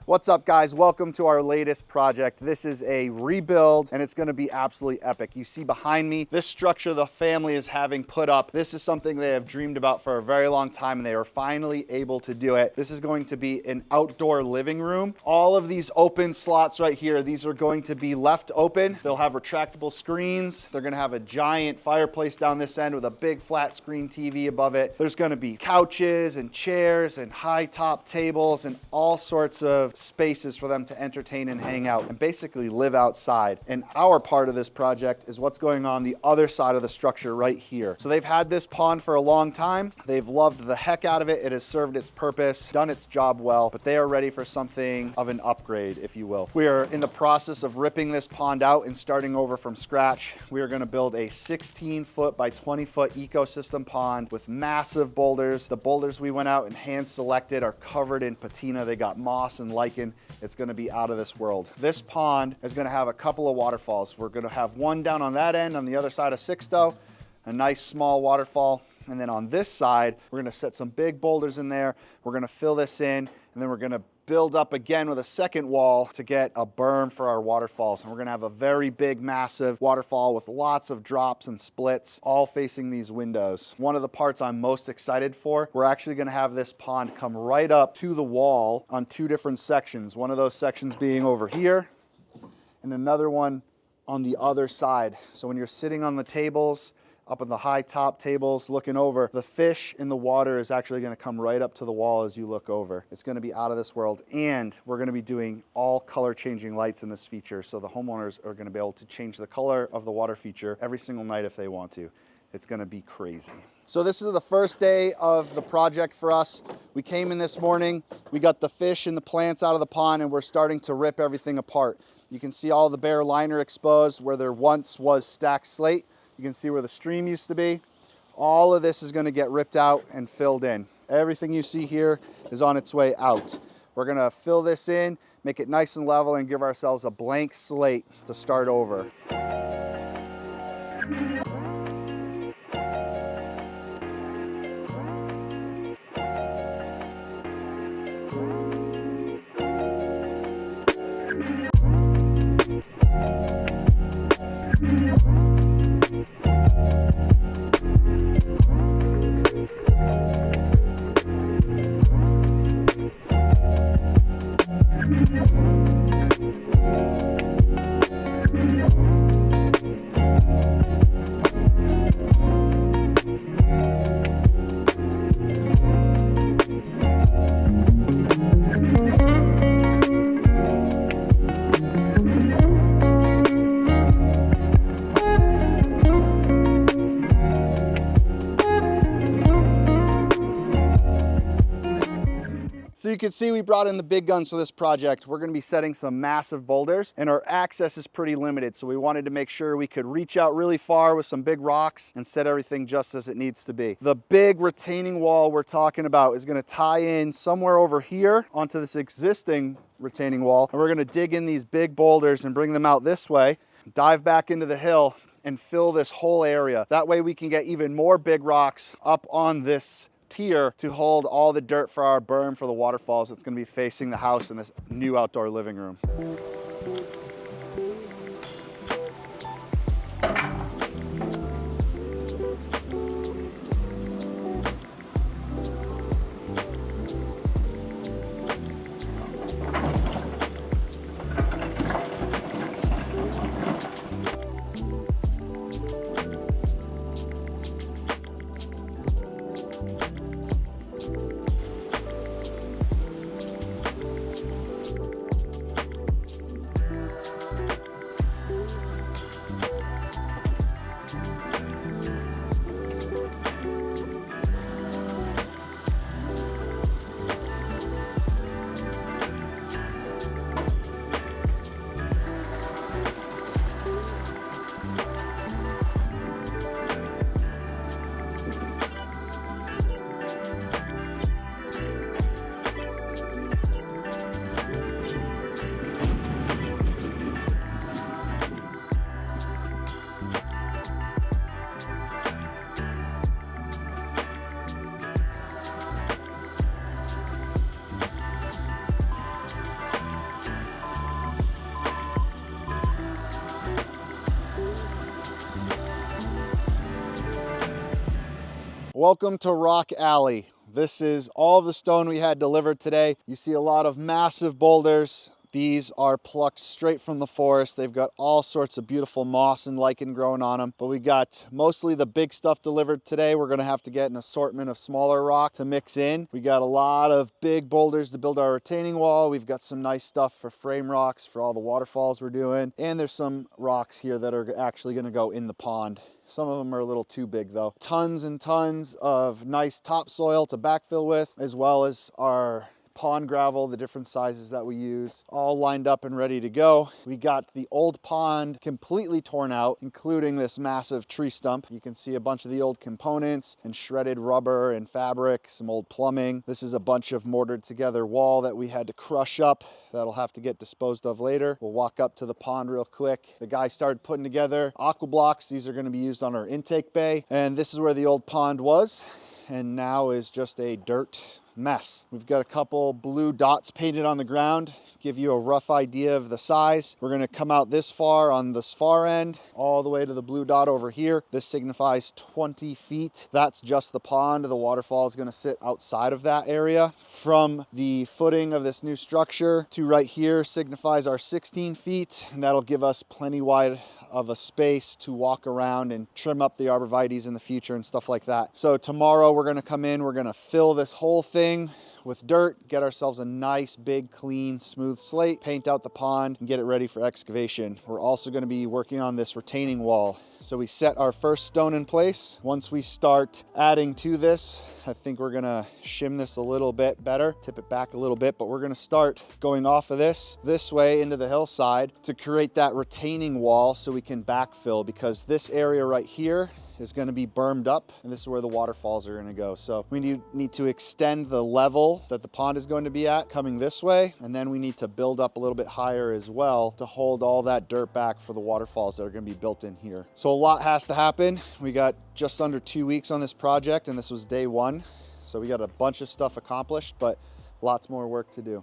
What's up, guys? Welcome to our latest project. This is a rebuild and it's going to be absolutely epic. You see behind me, this structure the family is having put up. This is something they have dreamed about for a very long time and they are finally able to do it. This is going to be an outdoor living room. All of these open slots right here, these are going to be left open. They'll have retractable screens. They're going to have a giant fireplace down this end with a big flat screen TV above it. There's going to be couches and chairs and high top tables and all sorts of spaces for them to entertain and hang out and basically live outside. And our part of this project is what's going on the other side of the structure right here. So they've had this pond for a long time. They've loved the heck out of it. It has served its purpose, done its job well, but they are ready for something of an upgrade, if you will. We are in the process of ripping this pond out and starting over from scratch. We are going to build a 16-foot by 20-foot ecosystem pond with massive boulders. The boulders we went out and hand selected are covered in patina. They got moss and lichen. It's going to be out of this world. This pond is going to have a couple of waterfalls. We're going to have one down on that end on the other side of Sixto, a nice small waterfall. And then on this side, we're going to set some big boulders in there. We're going to fill this in, and then we're going to build up again with a second wall to get a berm for our waterfalls. And we're going to have a very big, massive waterfall with lots of drops and splits, all facing these windows. One of the parts I'm most excited for, we're actually going to have this pond come right up to the wall on two different sections. One of those sections being over here and another one on the other side. So when you're sitting on the tables, up on the high top tables looking over, the fish in the water is actually going to come right up to the wall as you look over. It's going to be out of this world, and we're going to be doing all color changing lights in this feature, so the homeowners are going to be able to change the color of the water feature every single night if they want to. It's going to be crazy. So this is the first day of the project for us. We came in this morning, we got the fish and the plants out of the pond, and we're starting to rip everything apart. You can see all the bare liner exposed where there once was stacked slate. You can see where the stream used to be. All of this is going to get ripped out and filled in. Everything you see here is on its way out. We're going to fill this in, make it nice and level, and give ourselves a blank slate to start over. So you can see we brought in the big guns for this project. We're going to be setting some massive boulders, and our access is pretty limited. So we wanted to make sure we could reach out really far with some big rocks and set everything just as it needs to be. The big retaining wall we're talking about is going to tie in somewhere over here onto this existing retaining wall. And we're going to dig in these big boulders and bring them out this way, dive back into the hill and fill this whole area. That way we can get even more big rocks up on this tier to hold all the dirt for our berm for the waterfalls. It's going to be facing the house in this new outdoor living room. Welcome to Rock Alley. This is all of the stone we had delivered today. You see a lot of massive boulders. These are plucked straight from the forest. They've got all sorts of beautiful moss and lichen growing on them, but we got mostly the big stuff delivered today. We're gonna have to get an assortment of smaller rock to mix in. We got a lot of big boulders to build our retaining wall. We've got some nice stuff for frame rocks for all the waterfalls we're doing. And there's some rocks here that are actually gonna go in the pond. Some of them are a little too big though. Tons and tons of nice topsoil to backfill with, as well as our pond gravel, the different sizes that we use, all lined up and ready to go. We got the old pond completely torn out, including this massive tree stump. You can see a bunch of the old components and shredded rubber and fabric, some old plumbing. This is a bunch of mortared together wall that we had to crush up. That'll have to get disposed of later. We'll walk up to the pond real quick. The guy started putting together aqua blocks. These are going to be used on our intake bay. And this is where the old pond was, and now is just a dirt mess. We've got a couple blue dots painted on the ground, give you a rough idea of the size. We're gonna come out this far on this far end, all the way to the blue dot over here. This signifies 20 feet. That's just the pond. The waterfall is gonna sit outside of that area. From the footing of this new structure to right here signifies our 16 feet, and that'll give us plenty wide of a space to walk around and trim up the arborvitaes in the future and stuff like that. So tomorrow we're gonna come in, we're gonna fill this whole thing with dirt, get ourselves a nice, big, clean, smooth slate, paint out the pond, and get it ready for excavation. We're also gonna be working on this retaining wall. So we set our first stone in place. Once we start adding to this, I think we're gonna shim this a little bit better, tip it back a little bit, but we're gonna start going off of this way into the hillside to create that retaining wall so we can backfill, because this area right here is going to be bermed up, and this is where the waterfalls are going to go. So we need to extend the level that the pond is going to be at coming this way, and then we need to build up a little bit higher as well to hold all that dirt back for the waterfalls that are going to be built in here. So a lot has to happen. We got just under 2 weeks on this project, and this was day one. So we got a bunch of stuff accomplished, but lots more work to do.